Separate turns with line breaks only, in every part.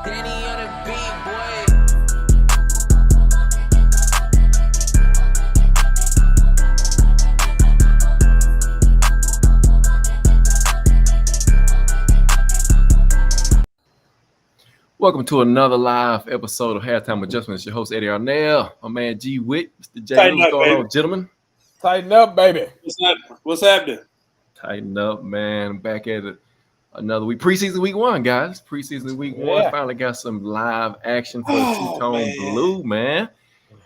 Danny on the beat, boy.
Welcome to another live episode of Halftime Adjustments. Your host, Eddie Arnell, my man G Witt, Mr. J.
Tighten
What's
up,
going
baby.
on, gentlemen?
Tighten up, baby.
What's happening?
Tighten up, man. Back at it another week. Preseason week one, guys. Preseason week one.
Yeah.
Finally got some live action for
Oh,
Two-Tone
man.
Blue, man.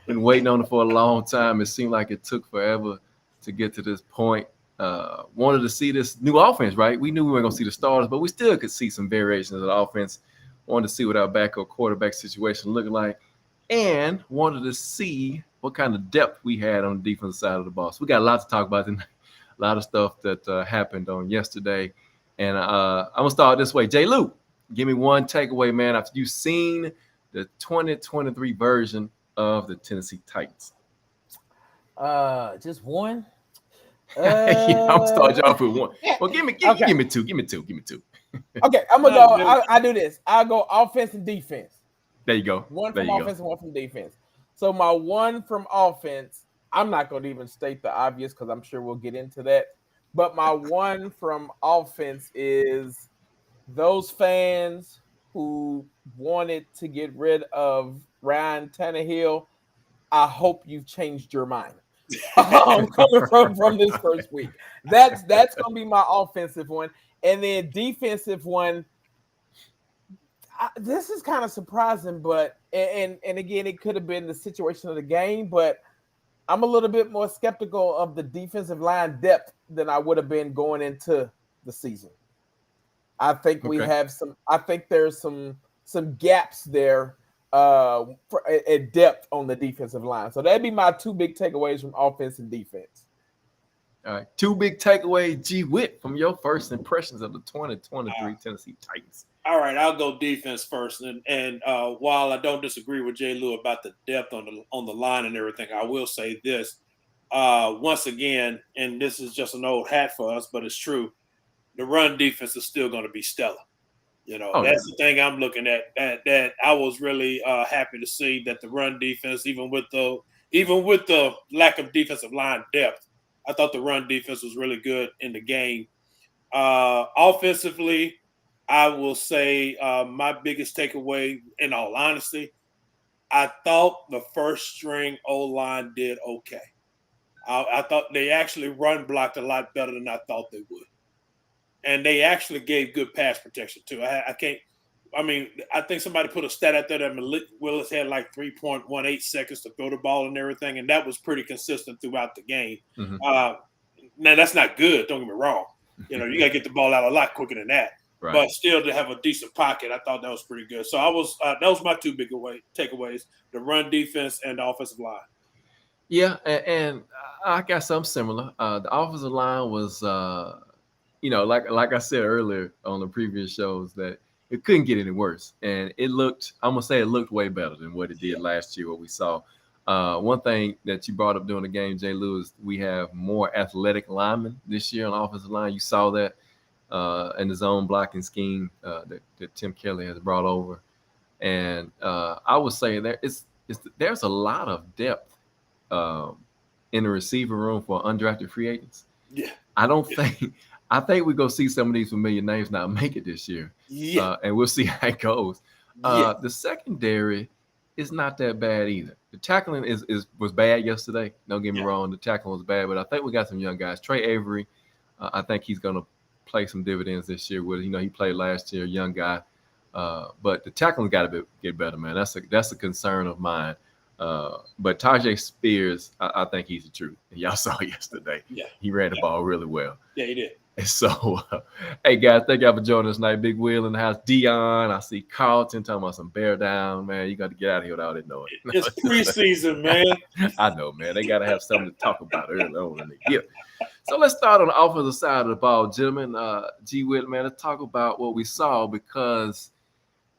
Been waiting on it for a long time. It seemed like it took forever to get to this point. Wanted to see this new offense, right? We knew we weren't going to see the starters, but we still could see some variations of the offense. Wanted to see what our backup quarterback situation looked like, and wanted to see what kind of depth we had on the defensive side of the ball. So we got a lot to talk about tonight. A lot of stuff that happened on yesterday. And I'm going to start this way. J. Lou, give me one takeaway, man, after you've seen the 2023 version of the Tennessee Titans.
Just one.
Yeah, I'm gonna start you off with one. Well, give me
Okay.
two. Give me two.
Okay, I'm gonna go. I do this. I'll go offense and defense.
There you go.
One
There
from
you
offense and one from defense. So my one from offense, I'm not going to even state the obvious because I'm sure we'll get into that. But my one from offense is those fans who wanted to get rid of Ryan Tannehill. I hope you've changed your mind. Coming from this first week, that's going to be my offensive one, and then defensive one. This is kind of surprising, but and again, it could have been the situation of the game, but I'm a little bit more skeptical of the defensive line depth than I would have been going into the season. I think we have some. I think there's some gaps there at depth on the defensive line. So that'd be my two big takeaways from offense and defense.
All right, two big takeaways, G Witt, from your first impressions of the 2023 Tennessee Titans.
All right, I'll go defense first, and while I don't disagree with J. Lou about the depth on the line and everything, I will say this once again, and this is just an old hat for us, but it's true. The run defense is still going to be stellar. You know, that's the thing I'm looking at. That I was really happy to see that the run defense, even with the lack of defensive line depth, I thought the run defense was really good in the game. Offensively, I will say my biggest takeaway, in all honesty, I thought the first string O-line did okay. I thought they actually run blocked a lot better than I thought they would. And they actually gave good pass protection, too. I think somebody put a stat out there that Malik Willis had like 3.18 seconds to throw the ball and everything, and that was pretty consistent throughout the game.
Mm-hmm.
Now, that's not good. Don't get me wrong. You know, you got to get the ball out a lot quicker than that. Right. But still, to have a decent pocket, I thought that was pretty good. So that was my two big takeaways: the run defense and the offensive line.
Yeah, and I got something similar. The offensive line was, like I said earlier on the previous shows, that it couldn't get any worse. And it looked way better than what it did last year, what we saw. One thing that you brought up during the game, Jay Lewis, we have more athletic linemen this year on the offensive line. You saw that in the zone blocking scheme that Tim Kelly has brought over. And I would say there's a lot of depth in the receiver room for undrafted free agents.
Yeah.
I think we're going to see some of these familiar names not make it this year.
Yeah.
And we'll see how it goes. The secondary is not that bad either. The tackling was bad yesterday. Don't get me wrong. The tackling was bad, but I think we got some young guys. Trey Avery, I think he's going to play some dividends this year with, he played last year, young guy. But the tackling got to get better, man. That's a concern of mine. But Tajay Spears, I think he's the truth. Y'all saw yesterday.
Yeah.
He ran the ball really well.
Yeah, he did.
And so, hey, guys, thank y'all for joining us tonight. Big Will in the house. Dion, I see Carlton talking about some bear down, man. You got to get out of here without it knowing.
It's preseason, man.
I know, man. They got to have something to talk about early on in the year. So let's start on the offensive side of the ball, gentlemen. G. Will, man, let's talk about what we saw because,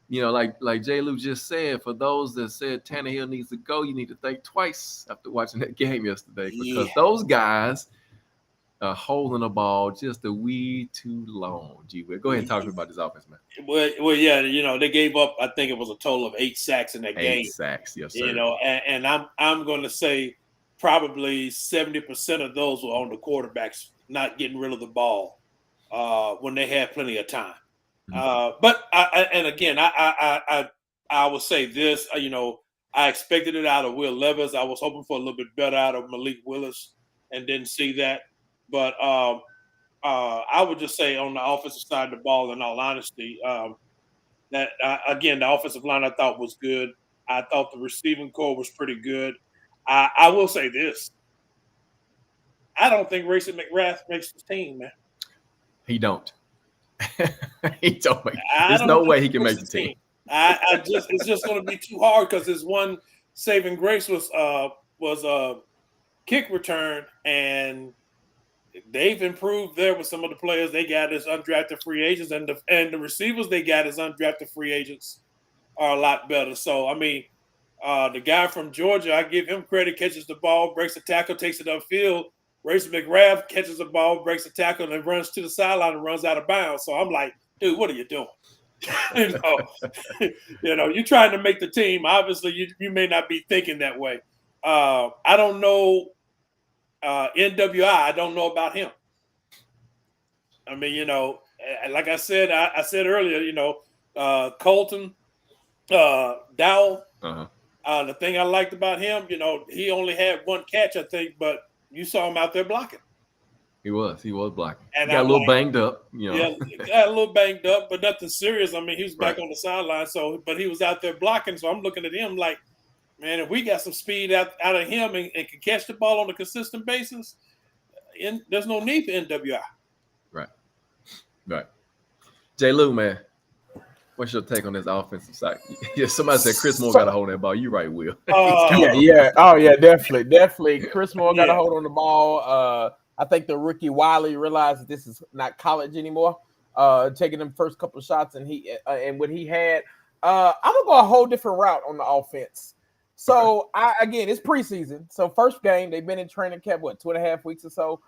like J. Lou just said, for those that said Tannehill needs to go, you need to think twice after watching that game yesterday because those guys holding the ball just a wee too long. G. Go ahead and talk to me about this offense, man.
Well, yeah, they gave up. I think it was a total of 8 sacks in that game.
8 sacks, yes, sir.
And I'm going to say probably 70% of those were on the quarterbacks not getting rid of the ball when they had plenty of time. But I will say this. I expected it out of Will Levis. I was hoping for a little bit better out of Malik Willis, and didn't see that. But I would just say on the offensive side of the ball, in all honesty, that again, the offensive line I thought was good. I thought the receiving core was pretty good. I will say this: I don't think Racing McGrath makes the team, man.
He don't. He don't make. There's no way he can make the team.
It's just going to be too hard because his one saving grace was a kick return, and they've improved there with some of the players they got as undrafted free agents, and the receivers they got as undrafted free agents are a lot better. So I mean, the guy from Georgia, I give him credit, catches the ball, breaks the tackle, takes it upfield. Racing McGrath catches the ball, breaks the tackle, and then runs to the sideline and runs out of bounds. So I'm like, dude, what are you doing? You're trying to make the team. Obviously, you may not be thinking that way. I don't know NWI. I don't know about him. I mean, like I said, I said earlier, Colton Dowell. The thing I liked about him, he only had one catch, I think, but you saw him out there blocking.
He was blocking.
And
got a little banged up,
Yeah, got a little banged up, but nothing serious. I mean, he was back on the sideline, but he was out there blocking. So I'm looking at him like, man, if we got some speed out of him and can catch the ball on a consistent basis, there's no need for NWI.
Right. J. Lou, man, what's your take on this offensive side? Yeah, somebody said Chris Moore got a hold of that ball. You right, Will.
Yeah. Oh, yeah, definitely. Chris Moore got a hold on the ball. I think the rookie Wiley realized that this is not college anymore. Taking them first couple of shots, and what he had. I'm gonna go a whole different route on the offense. So again, it's preseason. So first game, they've been in training camp 2.5 weeks or so.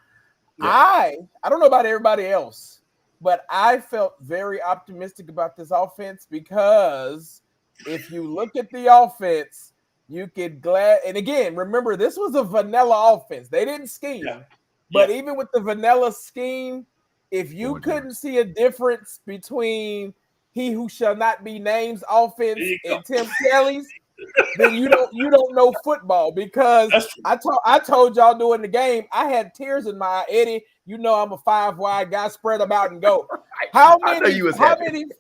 Yeah. I don't know about everybody else, but I felt very optimistic about this offense because if you look at the offense, you could and again, remember this was a vanilla offense. They didn't scheme. Yeah. But even with the vanilla scheme, if you couldn't see a difference between he who shall not be named's offense and Tim Kelly's, then you don't know football. Because I told y'all during the game, I had tears in my eye. Eddie, I'm a 5-wide guy, spread them out and go. How many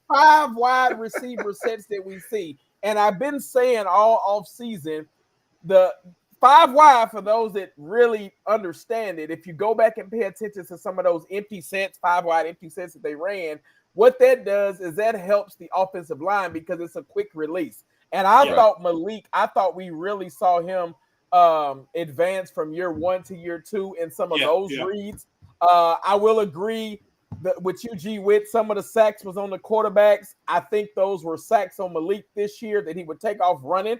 5-wide receiver sets did we see? And I've been saying all off season, the 5-wide, for those that really understand it, if you go back and pay attention to some of those empty sets, 5-wide empty sets that they ran, what that does is that helps the offensive line because it's a quick release. And I thought we really saw him advance from year 1 to year 2 in some of those reads. I will agree with you, G. Witt. Some of the sacks was on the quarterbacks. I think those were sacks on Malik this year that he would take off running.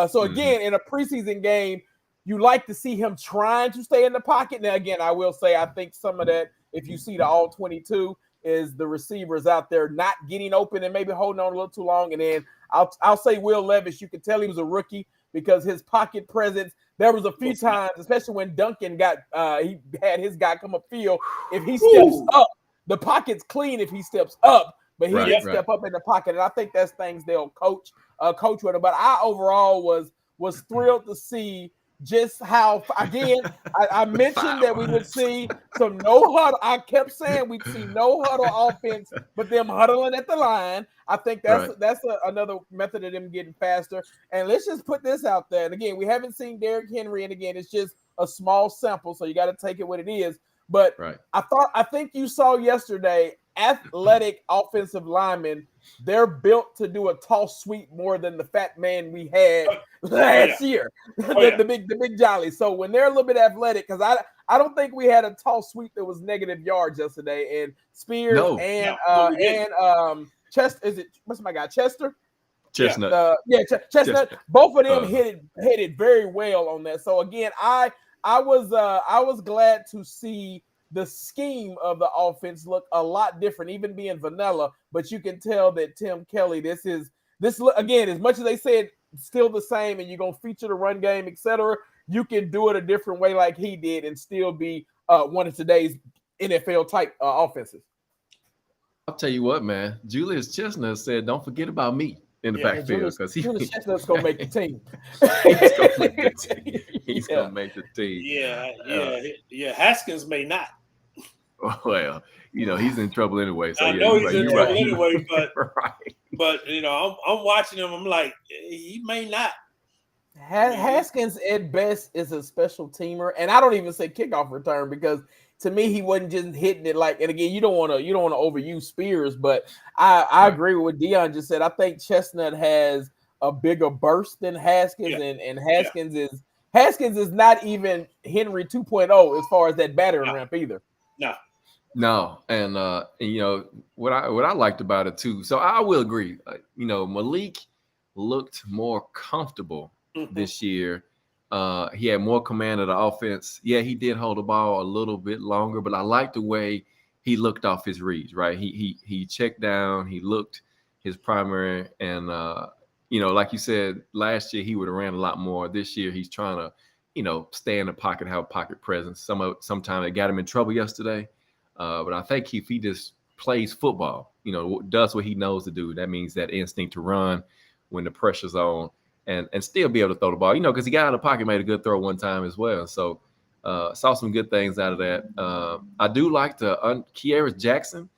So again, in a preseason game, you like to see him trying to stay in the pocket. Now, again, I will say I think some of that, if you see the all 22, is the receivers out there not getting open and maybe holding on a little too long. And then I'll say Will Levis, you could tell he was a rookie because his pocket presence. There was a few times, especially when Duncan he had his guy come upfield. If he steps up, the pocket's clean if he steps up, but he didn't step up in the pocket. And I think that's things they'll coach with him. But I overall was thrilled to see just how, again, I mentioned that we would see some no huddle. I kept saying we'd see no huddle offense, but them huddling at the line. I think that's another method of them getting faster. And let's just put this out there. And again, we haven't seen Derrick Henry, and again, it's just a small sample, so you got to take it what it is. But I think you saw yesterday, athletic offensive linemen, they're built to do a toss sweep more than the fat man we had last year, the big jolly. So when they're a little bit athletic, because I don't think we had a toss sweep that was negative yards yesterday. And Spears and Chester, what's my guy, Chester?
Chestnut.
Chestnut. Both of them hit it very well on that. So again, I was glad to see the scheme of the offense look a lot different, even being vanilla. But you can tell that Tim Kelly, this again, as much as they said still the same, and you're gonna feature the run game, etc. You can do it a different way, like he did, and still be one of today's NFL type offenses.
I'll tell you what, man. Julius Chestnut said, "Don't forget about me in the backfield because
Julius Chestnut's gonna make the team.
He's gonna make the team. He's gonna make the team.
Yeah. Haskins may not.
Well, he's in trouble anyway. So
I know he's in trouble
right.
anyway, but
right.
But I'm watching him. I'm like, he may not.
Haskins at best is a special teamer, and I don't even say kickoff return because to me he wasn't just hitting it like. And again, you don't want to overuse Spears, but I agree with what Dion just said. I think Chestnut has a bigger burst than Haskins, and Haskins is not even Henry 2.0 as far as that battering ramp either.
No, and what I liked about it too. So I will agree. Malik looked more comfortable this year. He had more command of the offense. Yeah, he did hold the ball a little bit longer, but I like the way he looked off his reads. Right, he checked down, he looked his primary, and like you said, last year he would have ran a lot more. This year he's trying to, stay in the pocket, have a pocket presence. Sometimes it got him in trouble yesterday, but I think if he just plays football, does what he knows to do, that means that instinct to run when the pressure's on. And still be able to throw the ball, because he got out of the pocket, made a good throw one time as well. So saw some good things out of that. I do like the Kearis Jackson,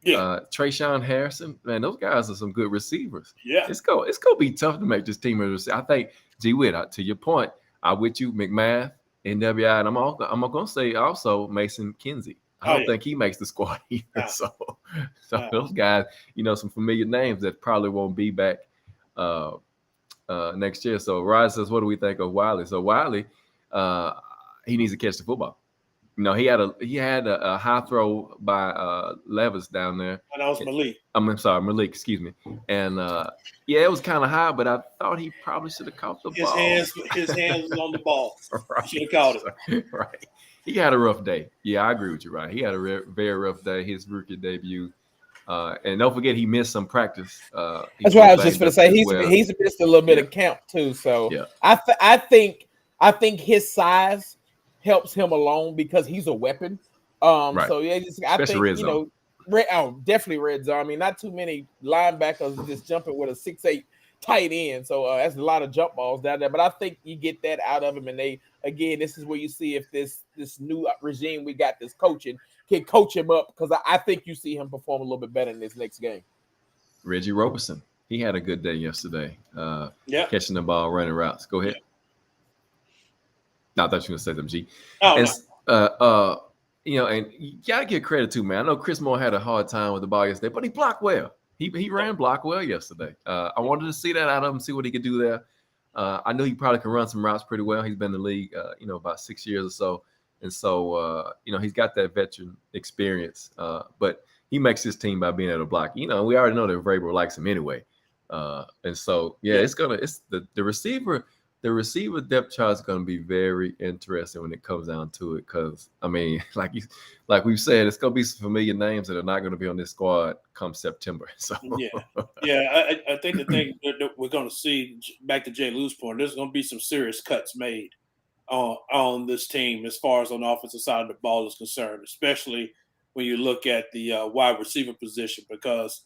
Trayshawn Harrison. Man, those guys are some good receivers.
Yeah,
it's gonna be tough to make this team a receiver. I think G-Witt, to your point, I'm with you, McMath, NWI, and I'm gonna say also Mason Kinsey. I don't think he makes the squad either. No. So those guys, some familiar names that probably won't be back next year. So Ryan says, what do we think of Wiley? So Wiley, he needs to catch the football. He had a high throw by Levis down there.
And that was Malik.
I'm sorry, Malik, excuse me. And it was kind of high, but I thought he probably should have caught the ball.
His hands was on the ball.
Right.
Should have caught it.
Right. He had a rough day. Yeah, I agree with you, Ryan. He had a very rough day, his rookie debut. And don't forget he missed some practice.
That's what I was just going to say. He's missed a little bit of camp too. So I think his size helps him along because he's a weapon.
Right.
So I
especially
think
red zone.
Definitely red zone. I mean, not too many linebackers just jumping with a 6'8" tight end. So that's a lot of jump balls down there. But I think you get that out of him, and this is where you see if this new regime we got this coaching can coach him up, because I think you see him perform a little bit better in this next game.
Reggie Roberson, he had a good day yesterday. Catching the ball, running routes. Go ahead. No, I thought you were going to say them, G. And you gotta give credit to, man. I know Chris Moore had a hard time with the ball yesterday, but he blocked well. He ran block well yesterday. I wanted to see that out of him, see what he could do there. I know he probably can run some routes pretty well. He's been in the league, about 6 years or so. And so, he's got that veteran experience, but he makes his team by being able to block. We already know that Vrabel likes him anyway. And so, it's the receiver depth chart is going to be very interesting when it comes down to it. Because, I mean, like we've said, it's going to be some familiar names that are not going to be on this squad come September. So
I think the thing that we're going to see, back to Jay Lou's point, there's going to be some serious cuts made on this team as far as on the offensive side of the ball is concerned, especially when you look at the wide receiver position, because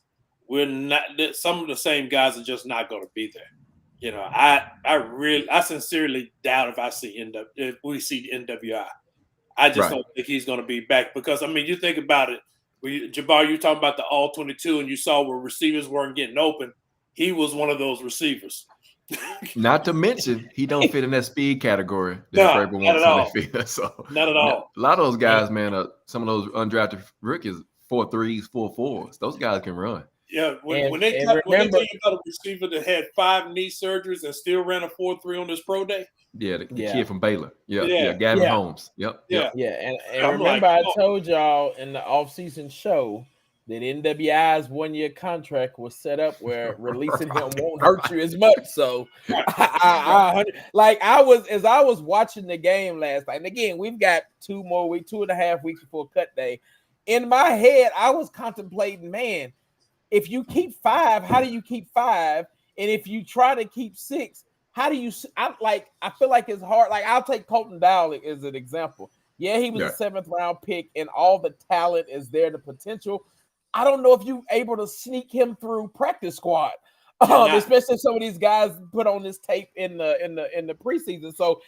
some of the same guys are just not going to be there. I sincerely doubt if we see NWI. I just don't think he's going to be back, because you think about it. Jabbar, you talking about the all 22, and you saw where receivers weren't getting open. He was one of those receivers.
Not to mention, he don't fit in that speed category that Vrabel wants on that field. So
not at all.
A lot of those guys, man, some of those undrafted rookies, 4.3s, 4.4s. Those guys can run.
Yeah, when they tell you about a receiver that had 5 knee surgeries and still ran a 4.3 on this pro day.
Yeah, the kid from Baylor. Gavin Holmes. Yep.
And remember, I told y'all in the offseason show that NWI's 1-year contract was set up where releasing him won't hurt you as much. So I was watching the game last night, and again, we've got 2.5 weeks before cut day. In my head, I was contemplating, man, if you keep 5, how do you keep 5? And if you try to keep 6, how do you? I feel like it's hard. Like, I'll take Colton Dowling as an example. Yeah, he was a 7th round pick, and all the talent is there, the potential. I don't know if you're able to sneak him through practice squad, especially some of these guys put on this tape in the preseason. So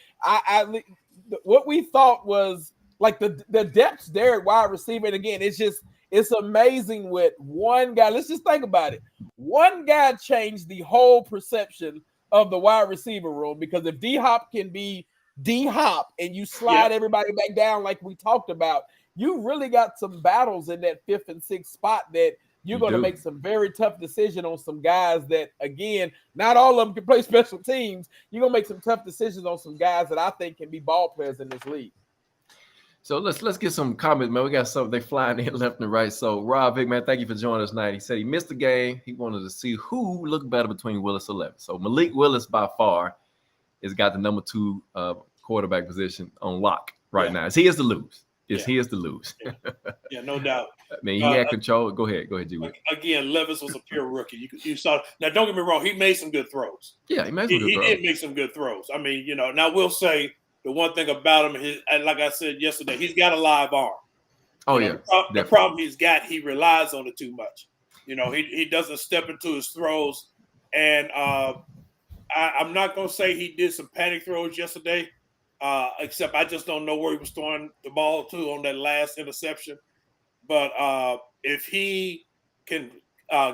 what we thought was like the depth's there at wide receiver. And again, it's amazing with one guy. Let's just think about it. One guy changed the whole perception of the wide receiver room, because if D-Hop can be D-Hop and you slide everybody back down like we talked about, you really got some battles in that 5th and 6th spot that you're going to make some very tough decisions on some guys that, again, not all of them can play special teams. You're going to make some tough decisions on some guys that I think can be ball players in this league.
So let's get some comments, man. We got some, they flying in left and right. So Rob, big man, thank you for joining us tonight. He said he missed the game. He wanted to see who looked better between Willis and Levis. So Malik Willis by far has got the number 2 quarterback position on lock right now. He is to lose. He is to lose.
Yeah, no doubt.
I mean, he had control. Go ahead, G.
Again, Levis was a pure rookie. You saw. Now, don't get me wrong. He made some good throws.
Yeah, he made some good throws.
He did make some good throws. I mean, now we'll say the one thing about him, and like I said yesterday, he's got a live arm. The problem he's got, he relies on it too much. He doesn't step into his throws. And I'm not going to say he did some panic throws yesterday. Except I just don't know where he was throwing the ball to on that last interception. But if he can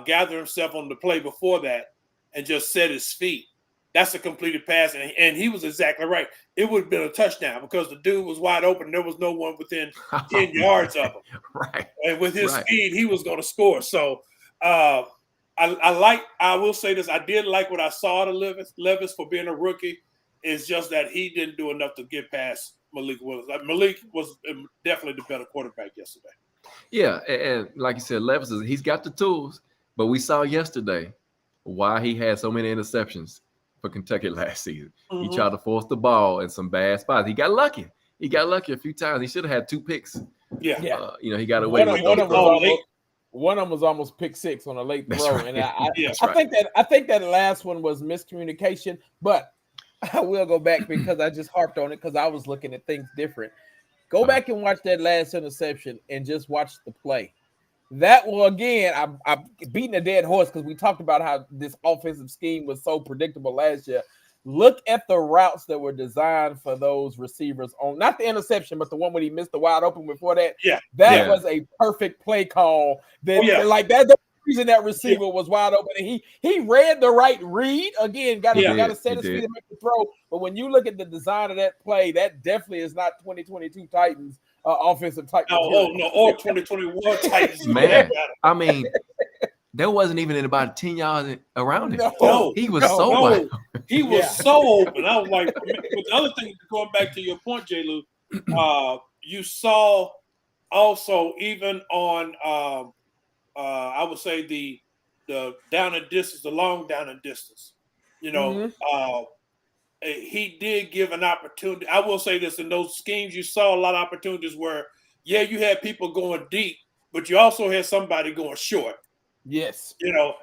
gather himself on the play before that and just set his feet, that's a completed pass. And he was exactly right. It would have been a touchdown because the dude was wide open. There was no one within 10 yards of him.
Right.
And with his speed, he was going to score. So I will say this. I did like what I saw to Levis for being a rookie. It's just that he didn't do enough to get past Malik Willis. Malik was definitely the better quarterback yesterday.
Yeah, and like you said, Levis, he's got the tools, but we saw yesterday why he had so many interceptions for Kentucky last season. He tried to force the ball in some bad spots. He got lucky. A few times. He should have had 2 picks.
Yeah.
He got away with
one of them was almost pick 6 on a late throw.
Right.
And I think that last one was miscommunication, but I will go back because I just harped on it because I was looking at things different. Go back and watch that last interception and just watch the play. That will, again, I'm beating a dead horse because we talked about how this offensive scheme was so predictable last year. Look at the routes that were designed for those receivers on, not the interception, but the one when he missed the wide open before that.
Yeah.
That was a perfect play call. That reason that receiver was wide open, and he read the right read. Again, got to set his feet and make the throw. But when you look at the design of that play, that definitely is not 2022 Titans offensive type.
Or 2021 Titans.
Man, I mean, there wasn't even about 10 yards around him.
No,
he was so wide.
He was so open. I was like, but the other thing, going back to your point, J. Lou, you saw also even on I would say the down and distance, the long down and distance. He did give an opportunity. I will say this: in those schemes, you saw a lot of opportunities where, you had people going deep, but you also had somebody going short.
Yes,
and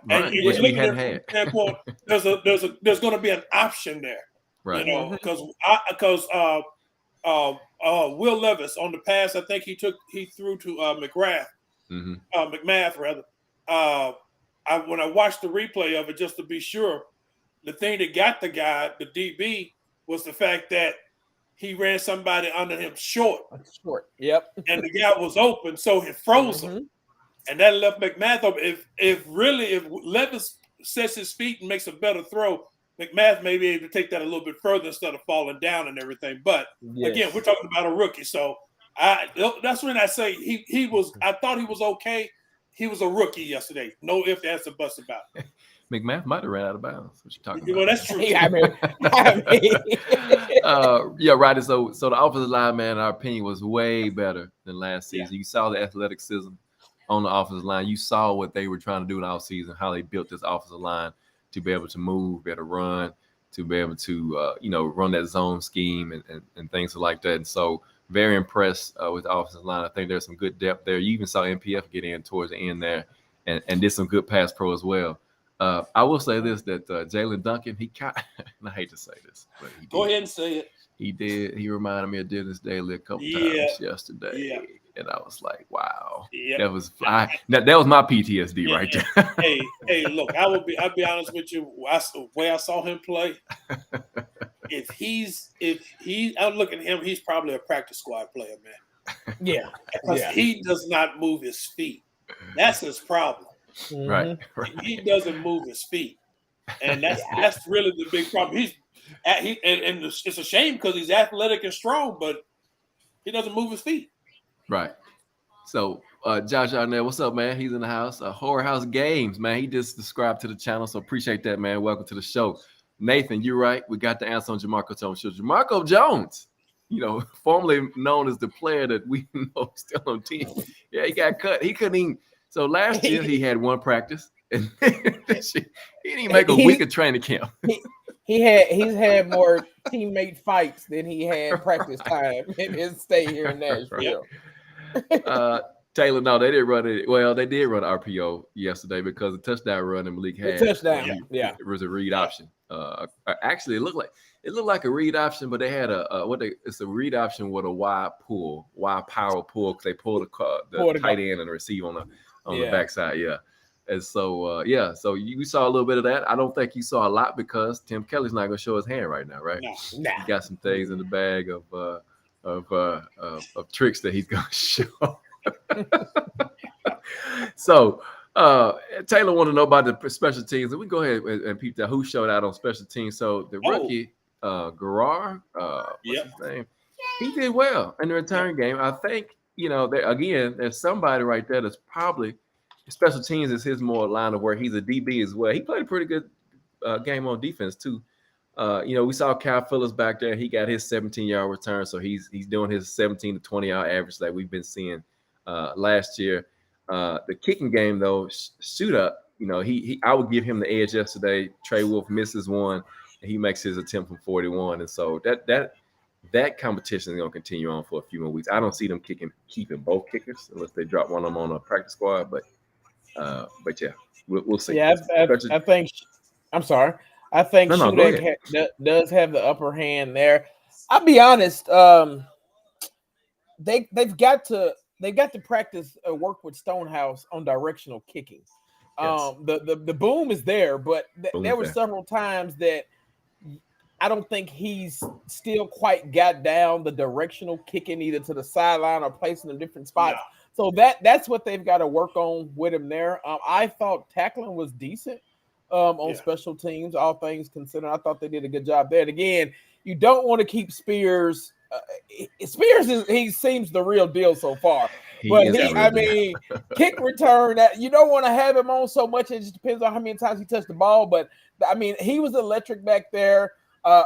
which we hadn't had.
Standpoint, there's going to be an option there,
right?
Because Will Levis on the pass, I think he threw to McMath. McMath rather. When I watched the replay of it, just to be sure, the thing that got the guy, the DB, was the fact that he ran somebody under him short.
Yep.
And the guy was open, so it froze him, and that left McMath open. If Levis sets his feet and makes a better throw, McMath may be able to take that a little bit further instead of falling down and everything. But again, we're talking about a rookie, so. That's when I say he was. I thought he was okay. He was a rookie yesterday. No ifs, ands, or buts about it.
McMath might have ran out of bounds. What you talking about?
Well, that's true.
Right. So the offensive line, man, in our opinion, was way better than last season. You saw the athleticism on the offensive line. You saw what they were trying to do in the offseason, how they built this offensive line to be able to move, be able to run, to be able to run that zone scheme and things like that. And so very impressed with the offensive line. I think there's some good depth there. You even saw MPF get in towards the end there and did some good pass pro as well. I will say this, that Jalen Duncan, and I hate to say this, but he did.
Go ahead and say it.
He did. He reminded me of Dennis Daly a couple times yesterday.
Yeah.
And I was like, wow.
Yeah.
That was my PTSD right there.
Hey, look, I'll be honest with you. The way I saw him play, I look at him, he's probably a practice squad player, man.
Yeah.
Because he does not move his feet. That's his problem.
Right.
He doesn't move his feet. And that's really the big problem. And it's a shame because he's athletic and strong, but he doesn't move his feet.
Right. So Josh Arnett, what's up, man? He's in the house. Horror House Games, man. He just subscribed to the channel, so appreciate that, man. Welcome to the show. Nathan, you're right. We got the answer on Jamarco Jones. Jamarco Jones, formerly known as the player that we know still on team. Yeah, he got cut. He couldn't even. So last year he had one practice, and he didn't make a week of training camp.
He's had more teammate fights than he had practice time in his stay here in Nashville.
Taylor, no, they didn't run it. Well, they did run RPO yesterday because the touchdown run and Malik had. It was a read option. Actually, it looked like a read option, but they had it's a read option with a wide power pull because they pull the tight end and the receive on the backside. Yeah. And so, so you saw a little bit of that. I don't think you saw a lot because Tim Kelly's not going to show his hand right now, right?
Nah.
He got some things in the bag of tricks that he's going to show. So, Taylor wanted to know about the special teams, and we go ahead and peep that who showed out on special teams. So the rookie, Garrar, what's his name? He did well in the return game. I think there's somebody right there that's probably. Special teams is his more line of where he's a DB as well. He played a pretty good game on defense too. We saw Kyle Phillips back there. He got his 17-yard return, so he's doing his 17 to 20-yard average that we've been seeing last year. The kicking game though, shoot up. I would give him the edge yesterday. Trey Wolf misses one, and he makes his attempt from 41, and so that competition is going to continue on for a few more weeks. I don't see them keeping both kickers unless they drop one of them on a practice squad, but yeah, we'll see.
Yeah, I think. I'm sorry. I think Shudak does have the upper hand there. I'll be honest. They've got to practice work with Stonehouse on directional kicking.
Yes.
The boom is there, but there were several times that I don't think he's still quite got down the directional kicking either to the sideline or placing in different spots. Yeah. So that's what they've got to work on with him there. I thought tackling was decent on special teams, all things considered. I thought they did a good job there. And again, you don't want to keep Spears. He seems the real deal so far. Kick return, you don't want to have him on so much. It just depends on how many times he touched the ball. But he was electric back there.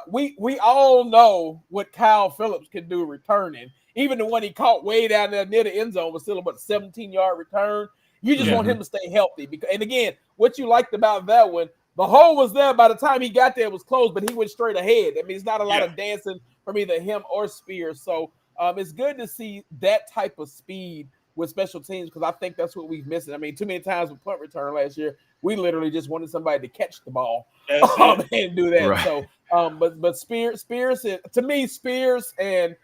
We all know what Kyle Phillips can do returning. Even the one he caught way down there near the end zone was still about a 17-yard return. You just want him to stay healthy. And again, what you liked about that one, the hole was there by the time he got there. It was closed, but he went straight ahead. It's not a lot of dancing from either him or Spears. So it's good to see that type of speed with special teams because I think that's what we've missed. Too many times with punt return last year, we literally just wanted somebody to catch the ball and do that. Right. So, but Spears, to me, Spears and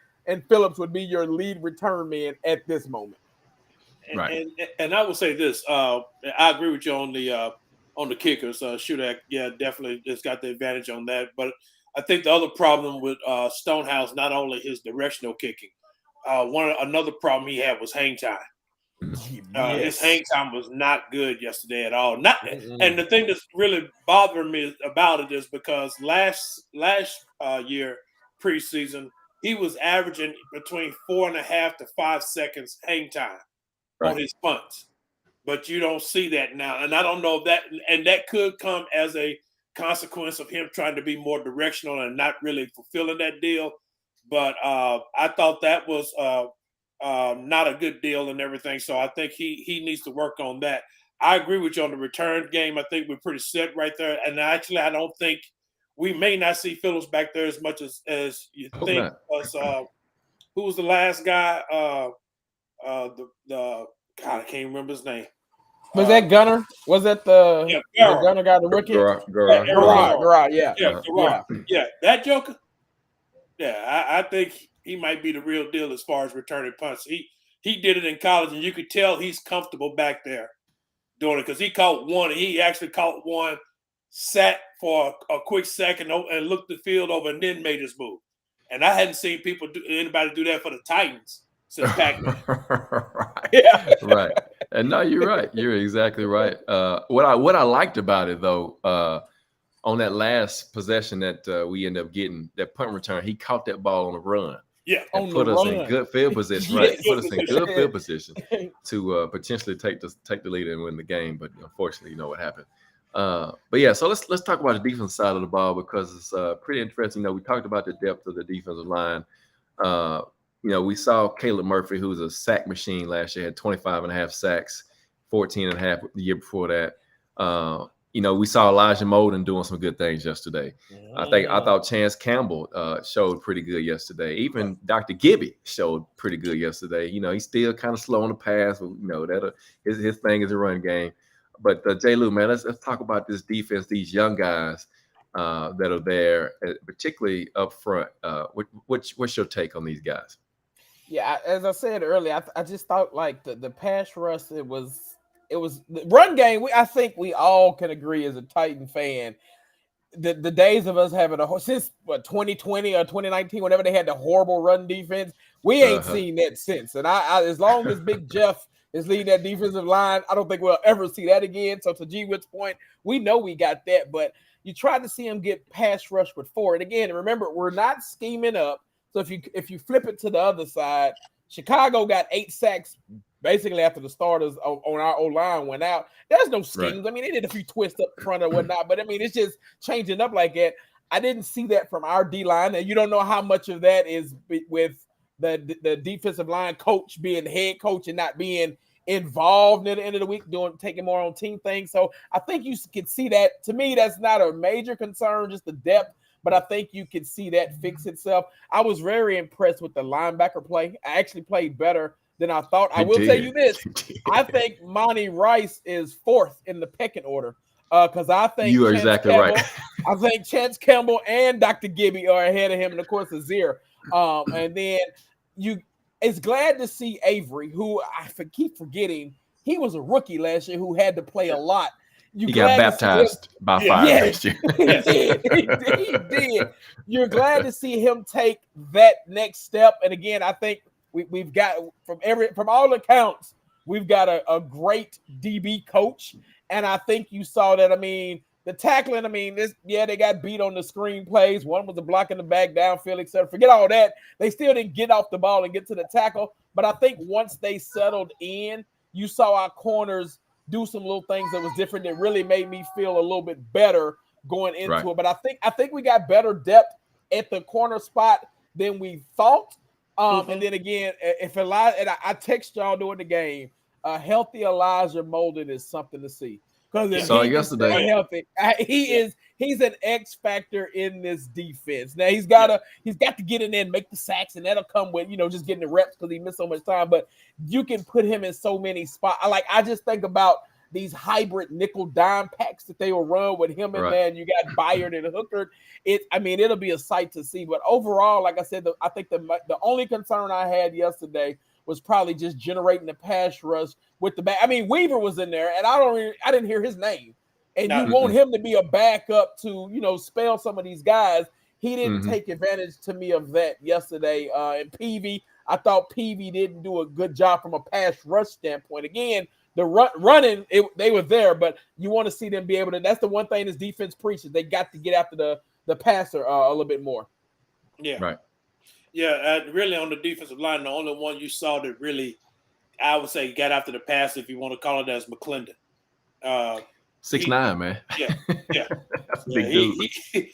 Phillips would be your lead return man at this moment.
Right.
And I would say this. I agree with you on the kickers. Shudak, definitely just got the advantage on that. But I think the other problem with Stonehouse, not only his directional kicking, another problem he had was hang time. His hang time was not good yesterday at all. And the thing that's really bothering me about it is because last year preseason he was averaging between 4.5 to 5 seconds hang time on his punts, but you don't see that now. And I don't know if that could come as a consequence of him trying to be more directional and not really fulfilling that deal. But I thought that was not a good deal and everything. So I think he needs to work on that. I agree with you on the return game. I think we're pretty set right there. And actually, I don't think we may not see Phillips back there as much as you
Hope
think.
not.
Because, who was the last guy? The God, I can't remember his name.
Was that Gunner? Was that the Gunner guy, the rookie? Garrard, yeah.
Yeah, that Joker. Yeah, I think he might be the real deal as far as returning punts. He did it in college, and you could tell he's comfortable back there doing it because he caught one. And he actually caught one, sat for a quick second, and looked the field over, and then made his move. And I hadn't seen anybody do that for the Titans since Pac-Man.
Right. And no, you're right. You're exactly right. What I liked about it though, on that last possession that we ended up getting, that punt return, he caught that ball on the run.
Yeah,
and put us in good field position. Right, put us in good field position to potentially take the lead and win the game. But unfortunately, you know what happened. But yeah, so let's talk about the defensive side of the ball because it's pretty interesting. You know, we talked about the depth of the defensive line. You know, we saw Caleb Murphy, who was a sack machine last year, had 25 and a half sacks, 14 and a half the year before that. You know, we saw Elijah Molden doing some good things yesterday. I thought Chance Campbell showed pretty good yesterday. Even Dr. Gibby showed pretty good yesterday. You know, he's still kind of slow on the pass. But, you know, that his thing is a run game. But J. Lou, man, let's talk about this defense, these young guys that are there, particularly up front. What's your take on these guys?
Yeah, as I said earlier, I just thought like the pass rush, it was the run game. I think we all can agree as a Titan fan, the days of us having since 2020 or 2019, whenever they had the horrible run defense, we ain't seen that since. And I as long as Big Jeff is leading that defensive line, I don't think we'll ever see that again. So to G Witt's point, we know we got that, but you try to see him get pass rush with four. And again, remember, we're not scheming up. So if you flip it to the other side, Chicago got 8 sacks basically after the starters on our O-line went out. There's no schemes. Right. I mean, they did a few twists up front or whatnot, but I mean, it's just changing up like that. I didn't see that from our D-line, and you don't know how much of that is with the defensive line coach being head coach and not being involved near the end of the week, taking more on team things. So I think you can see that. To me, that's not a major concern, just the depth. But I think you can see that fix itself. I was very impressed with the linebacker play. I actually played better than I thought. I will tell you this. I think Monty Rice is 4th in the pecking order because I think
you are exactly right.
I think Chance Campbell and Dr. Gibby are ahead of him, and of course Azir. And then it's glad to see Avery, who I keep forgetting, he was a rookie last year who had to play a lot.
He got baptized by fire last year.
He did. You're glad to see him take that next step. And again, I think we've got from all accounts, we've got a great DB coach. And I think you saw that. I mean, the tackling, they got beat on the screen plays. One was a block in the back, downfield, etc. Forget all that. They still didn't get off the ball and get to the tackle. But I think once they settled in, you saw our corners do some little things that was different that really made me feel a little bit better going into it. But I think we got better depth at the corner spot than we thought. And then again, if Elijah, and I text y'all during the game, a healthy Elijah Molden is something to see. Because if he is healthy, he's an X factor in this defense. Now he's got to get in there and make the sacks, and that'll come with just getting the reps because he missed so much time. But you can put him in so many spots. I just think about these hybrid nickel dime packs that they will run with him in there, and you got Byard and Hooker. It'll be a sight to see. But overall, like I said, I think the only concern I had yesterday was probably just generating the pass rush with the back. I mean, Weaver was in there, and I didn't hear his name. And you want him to be a backup to, spell some of these guys. He didn't take advantage to me of that yesterday. And Peavy, I thought Peavy didn't do a good job from a pass rush standpoint. Again, the running, they were there, but you want to see them be able to. That's the one thing this defense preaches. They got to get after the passer a little bit more.
Yeah. Right. Yeah, really on the defensive line, the only one you saw that really, I would say, got after the pass, if you want to call it, as McClendon.
6'9", man.
Yeah.
That's a big dude.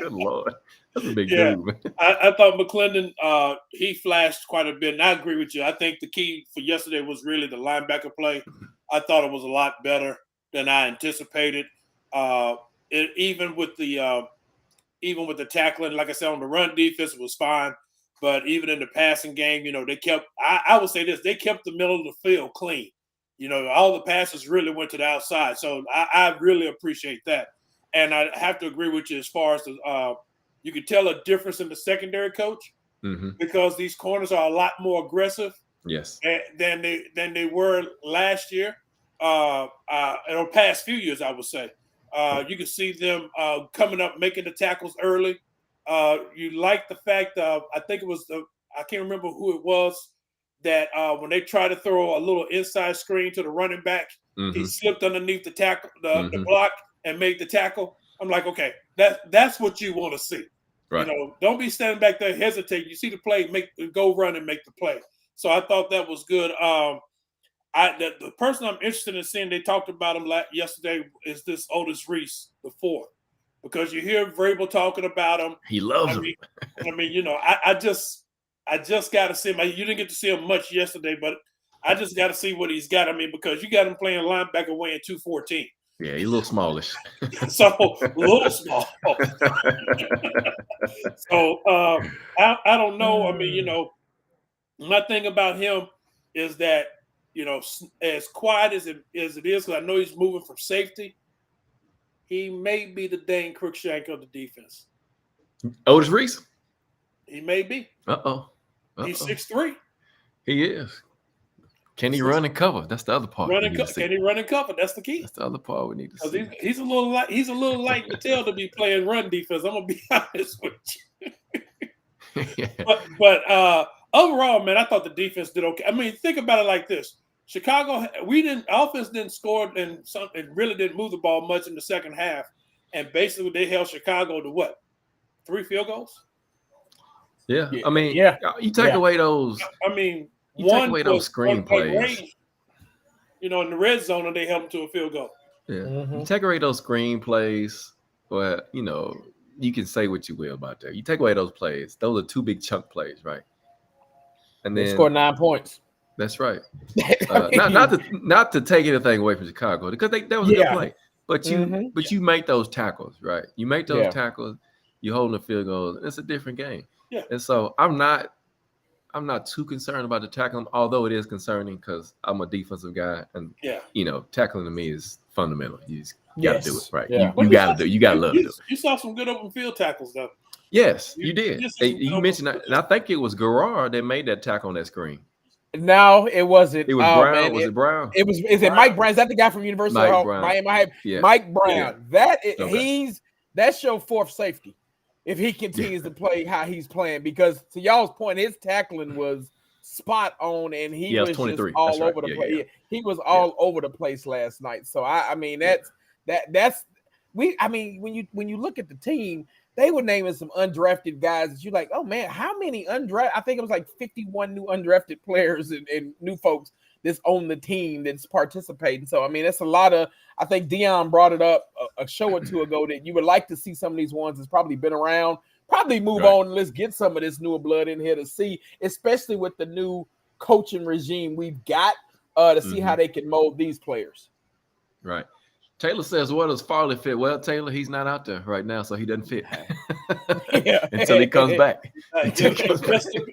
Good Lord. That's a big
Yeah.
dude, man.
I thought McClendon, he flashed quite a bit, and I agree with you. I think the key for yesterday was really the linebacker play. I thought it was a lot better than I anticipated. Even with the tackling, like I said, on the run defense, it was fine. But even in the passing game, they kept. I would say this: they kept the middle of the field clean. All the passes really went to the outside, so I really appreciate that. And I have to agree with you as far as you could tell a difference in the secondary coach because these corners are a lot more aggressive.
Yes.
Than they were last year, or past few years, I would say. You can see them coming up, making the tackles early. You like the fact I think it was I can't remember who it was that when they tried to throw a little inside screen to the running back, he slipped underneath the tackle, the block, and made the tackle. I'm like, okay, that's what you want to see.
Right.
Don't be standing back there hesitating. You see the play, go run and make the play. So I thought that was good. The person I'm interested in seeing, they talked about him yesterday, is this Otis Reese, the fourth, because you hear Vrabel talking about him.
He loves him.
I just got to see him. You didn't get to see him much yesterday, but I just got to see what he's got. Because you got him playing linebacker weighing 214.
Yeah, he's a little smallish.
So a little small. So I don't know. My thing about him is that, as quiet as it is, because I know he's moving from safety, he may be the Dane Cruikshank of the defense.
Otis Reese?
He may be.
Uh-oh.
He's 6'3".
He is. Can he run and cover? That's the other part.
Can he run and cover? That's the key.
That's the other part we need to see.
He's a little light. He's a little light to tell to be playing run defense. I'm gonna be honest with you.
Yeah.
But overall, man, I thought the defense did okay. Think about it like this: Chicago, offense didn't score and really didn't move the ball much in the second half, and basically they held Chicago to what? 3 field goals.
Yeah, you take away those. You take away those screen plays.
In the red zone, and they held them to a field goal.
Yeah, you take away those screen plays. Well, you can say what you will about that. You take away those plays; those are 2 big chunk plays, right? And then
they scored 9 points.
That's right. Not to take anything away from Chicago, because that was a good play. But you make those tackles, right? You make those tackles. You holding the field goals. It's a different game.
Yeah.
And so I'm not too concerned about the tackling, although it is concerning because I'm a defensive guy, and tackling to me is fundamental. You just got to do it, right?
Yeah.
You got to do. You got to love it.
You saw some good open field tackles, though.
Yes, you did. You mentioned that, and I think it was Garrard that made that tackle on that screen.
No, it wasn't.
It was Brown. Man, was it Brown?
It was. Is it Mike Brown? Is that the guy from University of Miami? Yeah. Mike Brown. Yeah. That's your 4th safety. If he continues to play how he's playing, because to y'all's point, his tackling was spot on, and he was just all over the place. He was all over the place last night. So that's when you look at the team, they were naming some undrafted guys that you're like, oh man, how many undrafted? I think it was like 51 new undrafted players and new folks that's on the team that's participating. So that's a lot of. I think Dion brought it up a show or 2 ago that you would like to see some of these ones that's probably been around, probably move on and let's get some of this newer blood in here to see, especially with the new coaching regime we've got to see how they can mold these players.
Right. Taylor says, "What does Farley fit?" Well, Taylor, he's not out there right now, so he doesn't fit until he comes back.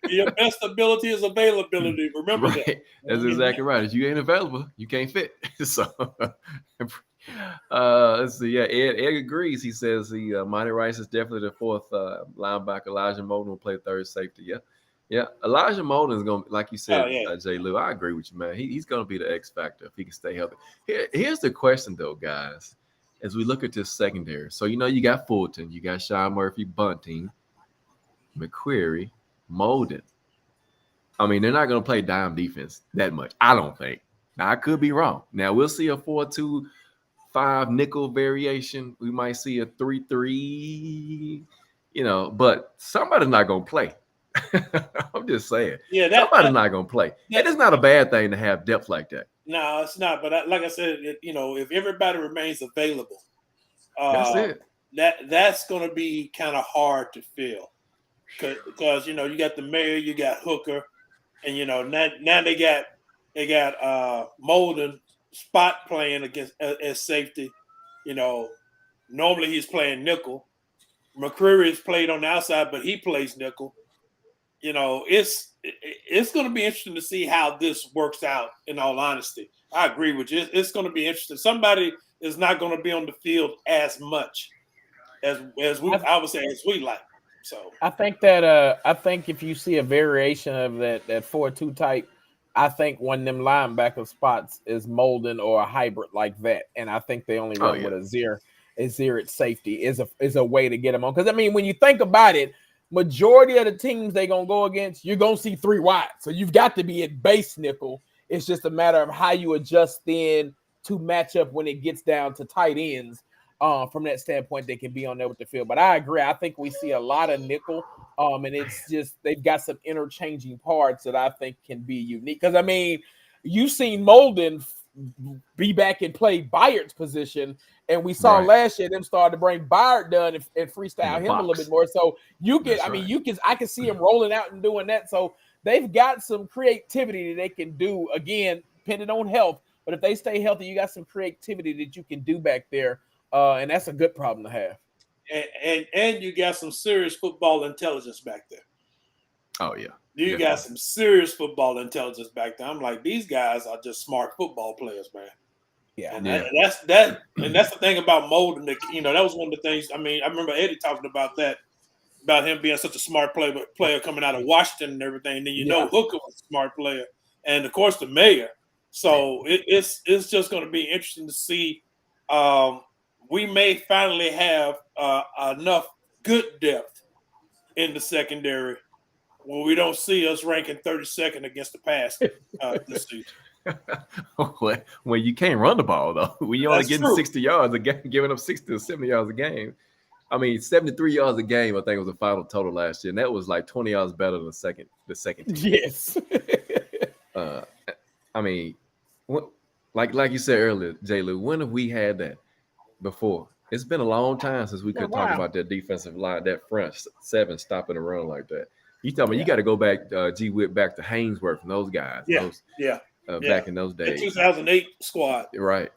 Your best ability is availability. Remember that.
That's exactly right. If you ain't available, you can't fit. So, let's see. Yeah, Ed agrees. He says Monty Rice is definitely the 4th linebacker. Elijah Molden will play 3rd safety. Yeah. Elijah Molden is going to, like you said, Jay Lou, I agree with you, man. He's going to be the X factor if he can stay healthy. Here's the question, though, guys, as we look at this secondary. So, you got Fulton, you got Sean Murphy, Bunting, McQuarrie, Molden. They're not going to play dime defense that much, I don't think. Now, I could be wrong. Now, we'll see a 4-2-5 nickel variation. We might see a 3-3, but somebody's not going to play. I'm just saying. Somebody's not going to play. And it's not a bad thing to have depth like that.
No, it's not. But like I said, if everybody remains available,
that's it.
that's going to be kind of hard to fill because you got the mayor, you got Hooker, and now they got Molden spot playing against as safety. Normally he's playing nickel. McCreary's played on the outside, but he plays nickel. It's going to be interesting to see how this works out. In all honesty, I agree with you. It's going to be interesting. Somebody is not going to be on the field as much as I would say as we like. So
I think if you see a variation of that 4-2 type, I think one of them linebacker spots is Molden or a hybrid like that, and I think they only run with a zero at safety is a way to get them on. Because I mean, when you think about it, majority of the teams they're gonna go against, you're gonna see 3 wide, so you've got to be at base nickel. It's just a matter of how you adjust then to match up when it gets down to tight ends. From that standpoint, they can be on there with the field. But I agree. I think we see a lot of nickel. And it's just they've got some interchanging parts that I think can be unique. Because I mean, you've seen Molden be back and play Bayard's position, and we saw last year them start to bring Bayard down and freestyle him a little bit more. So I can see him rolling out and doing that. So they've got some creativity that they can do, again, depending on health. But if they stay healthy, you got some creativity that you can do back there. And that's a good problem to have.
And you got some serious football intelligence back there.
Oh yeah.
You got some serious football intelligence back there. I'm like, these guys are just smart football players, man.
Yeah.
And that's the thing about Molden. That was one of the things. I mean, I remember Eddie talking about that, about him being such a smart player coming out of Washington and everything. And then Hooker was a smart player, and of course the mayor. So it's just going to be interesting to see. We may finally have enough good depth in the secondary when we don't see us ranking 32nd against the pass this season.
When you can't run the ball, though. When you're only getting 60 yards a game, giving up 60 to 70 yards a game. I mean, 73 yards a game, I think was the final total last year. And that was like 20 yards better than the second team.
Yes.
I mean, like you said earlier, J. Lou, when have we had that before? It's been a long time since we could talk about that defensive line, that front 7 stopping the run like that. You tell me you got to go back, G. Whip, back to Hainsworth and those guys. Back in those days.
The 2008 squad.
Right.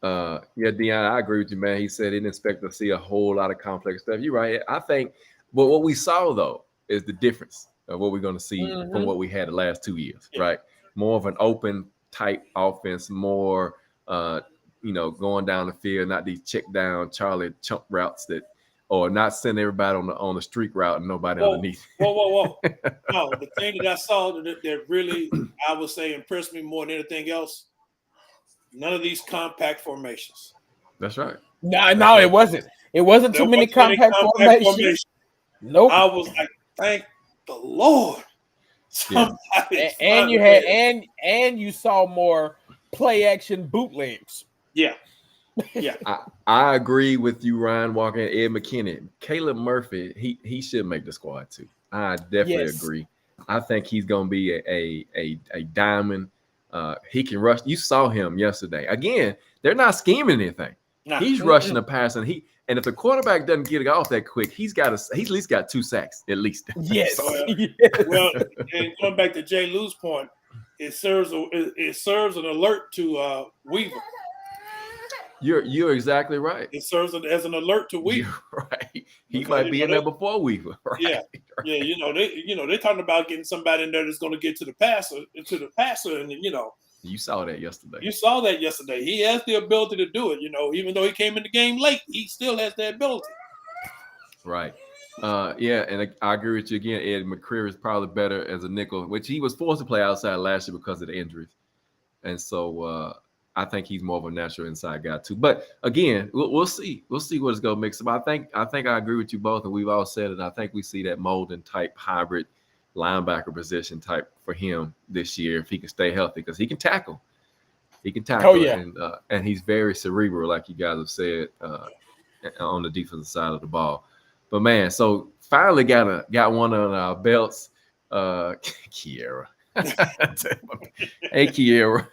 Deion, I agree with you, man. He said he didn't expect to see a whole lot of complex stuff. You're right. I think, but what we saw, though, is the difference of what we're going to see from what we had the last 2 years, right? More of an open type offense, more going down the field, not these check down Charlie chump routes or not send everybody on the streak route and nobody underneath.
Whoa. No, the thing that I saw that really, I would say, impressed me more than anything else, none of these compact formations.
That's right.
No, it wasn't. It wasn't too many compact formations. Nope.
I was like, thank the Lord.
And you saw more play action bootlegs.
Yeah.
I agree with you, Ryan Walker and Ed McKinney. Caleb Murphy, he should make the squad too. I definitely agree. I think he's gonna be a diamond. He can rush. You saw him yesterday. Again, they're not scheming anything. He's rushing the pass, and if the quarterback doesn't get it off that quick, he's at least got 2 sacks at least.
Yes.
Well, and going back to Jay Lou's point, it serves an alert to Weaver.
You're exactly right.
It serves as an alert to Weaver.
You're right. He might be in there before Weaver. Right?
Yeah. They're talking about getting somebody in there that's going to get to the passer, and
You saw that yesterday.
He has the ability to do it. Even though he came in the game late, he still has that ability.
Right. And I agree with you again. Ed McCreary is probably better as a nickel, which he was forced to play outside last year because of the injuries, and so I think he's more of a natural inside guy too. But again, we'll see. We'll see what it's going to mix up. I think I agree with you both, and we've all said it. I think we see that Molden type hybrid linebacker position type for him this year if he can stay healthy, because he can tackle. And he's very cerebral, like you guys have said, on the defensive side of the ball. But man, so finally got one on our belts. Kiera. Hey, Kiera.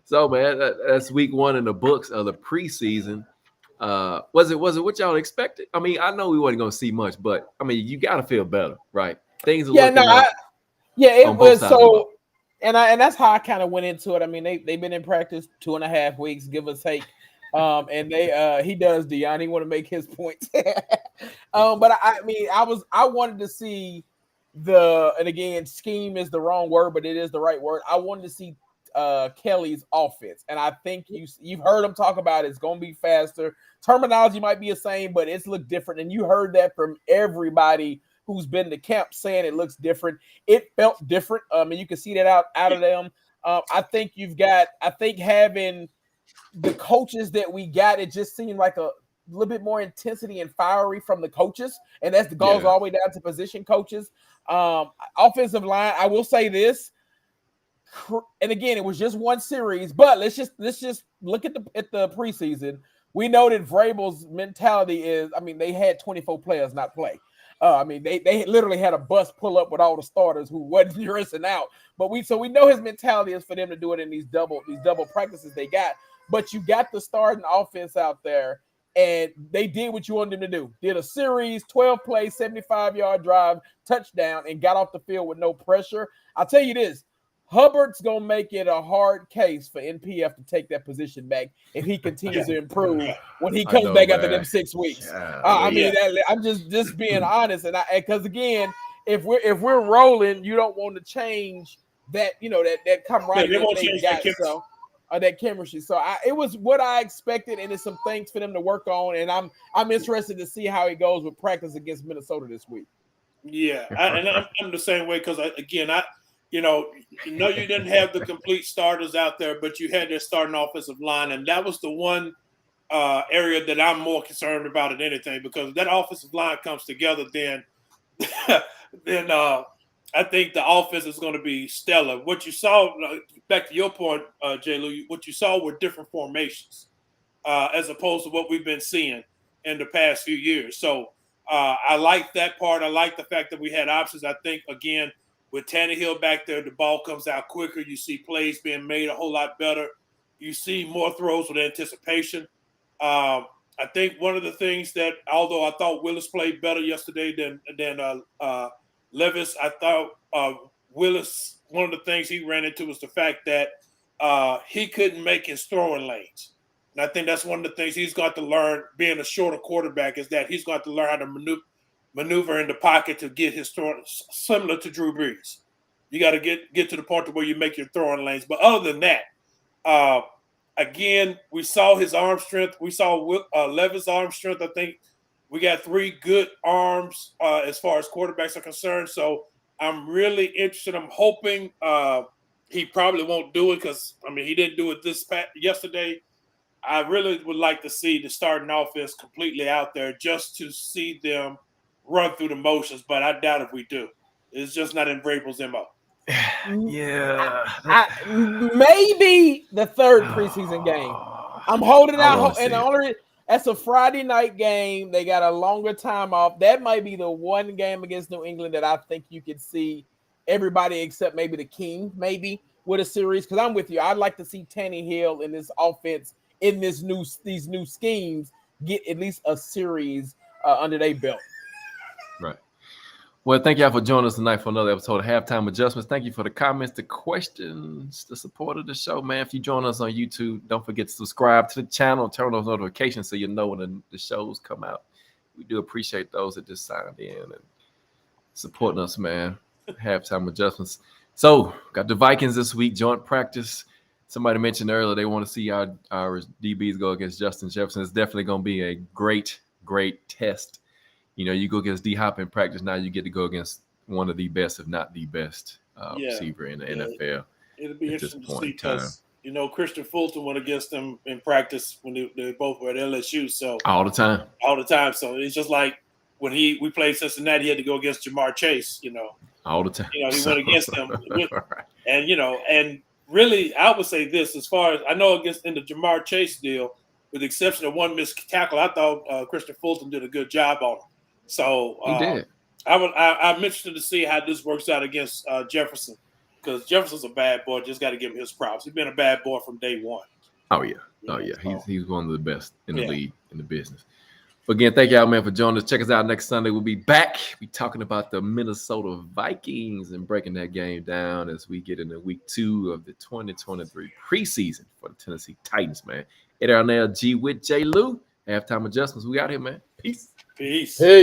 So man, that's week 1 in the books of the preseason. Was it what y'all expected? I mean, I know we wasn't gonna see much, but I mean, you gotta feel better, right? Things are looking up
it
on both
was
sides of the ball.
and that's how I kind of went into it. I mean, they've been in practice 2.5 weeks, give or take. And he does Dion. He want to make his points. But I mean, I wanted to see and again, scheme is the wrong word, but it is the right word. I wanted to see Kelly's offense, and I think you've heard him talk about it's going to be faster. Terminology might be the same, but it's looked different, and you heard that from everybody who's been to camp saying it looks different. It felt different, and you can see that out of them. I think having the coaches that we got, it just seemed like a little bit more intensity and fiery from the coaches, and that's goes all the way down to position coaches. Offensive line, I will say this, and again, it was just one series, but let's just look at the preseason. We know that Vrabel's mentality is, I mean, they had 24 players not play. I mean, they literally had a bus pull up with all the starters who wasn't dressing out. But we know his mentality is for them to do it in these double practices they got. But you got the starting offense out there, and they did what you wanted them to do. Did a series, 12 plays, 75-yard drive, touchdown, and got off the field with no pressure. I'll tell you this. Hubbard's going to make it a hard case for NPF to take that position back if he continues to improve when he comes back after them 6 weeks. I'm just being honest. And because again, if we're rolling, you don't want to change that, that camaraderie that they got. So that chemistry. So it was what I expected, and it's some things for them to work on. And I'm interested to see how it goes with practice against Minnesota this week.
Yeah, I'm the same way because you didn't have the complete starters out there, but you had their starting offensive line, and that was the one area that I'm more concerned about than anything, because if that offensive line comes together, then I think the offense is going to be stellar. What you saw, back to your point, J. Lou, what you saw were different formations as opposed to what we've been seeing in the past few years. So I like that part. I like the fact that we had options. I think, again, with Tannehill back there, the ball comes out quicker. You see plays being made a whole lot better. You see more throws with anticipation. I think one of the things that, although I thought Willis played better yesterday than Levis, I thought Willis, one of the things he ran into was the fact that he couldn't make his throwing lanes. And I think that's one of the things he's got to learn, being a shorter quarterback, is that he's got to learn how to maneuver in the pocket to get his throwing, similar to Drew Brees. You got to get to the point where you make your throwing lanes. But other than that, again, we saw his arm strength. We saw Levis' arm strength. I think we got 3 good arms as far as quarterbacks are concerned. So I'm really interested. I'm hoping he probably won't do it because, I mean, he didn't do it yesterday. I really would like to see the starting offense completely out there just to see them run through the motions, but I doubt if we do. It's just not in Vrabel's MO.
Yeah.
Maybe the third preseason game. I'm holding out, and that's a Friday night game. They got a longer time off. That might be the one game against New England that I think you could see everybody except maybe the King, maybe with a series. Because I'm with you. I'd like to see Tannehill in this offense, in these new schemes, get at least a series under their belt.
Right. Well, thank y'all for joining us tonight for another episode of Halftime Adjustments. Thank you for the comments, the questions, the support of the show, man. If you join us on YouTube, don't forget to subscribe to the channel, turn on those notifications so you know when the shows come out. We do appreciate those that just signed in and supporting us, man. Halftime Adjustments. So, got the Vikings this week, joint practice. Somebody mentioned earlier they want to see our DBs go against Justin Jefferson. It's definitely going to be a great test. You go against D-Hop in practice. Now you get to go against one of the best, if not the best, receiver in the NFL.
It'll be interesting to see because, Christian Fulton went against them in practice when they both were at LSU. So
all the time.
So it's just like when we played Cincinnati, he had to go against Jamar Chase,
All the time.
He went against them. And, and really, I would say this, as far as I know, in the Jamar Chase deal, with the exception of one missed tackle, I thought Christian Fulton did a good job on him. So
he did.
I'm interested to see how this works out against Jefferson, because Jefferson's a bad boy. Just got to give him his props. He's been a bad boy from day one.
Oh yeah, Oh yeah, he's one of the best in the
Yeah.
league in the business. But again, thank y'all, man, for joining us. Check us out next Sunday. We'll be back. Be talking about the Minnesota Vikings and breaking that game down as we get into week 2 of the 2023 preseason for the Tennessee Titans, man. Ed Arnell G with J. Lou. Halftime adjustments. We out here, man. Peace.
Peace.
Hey.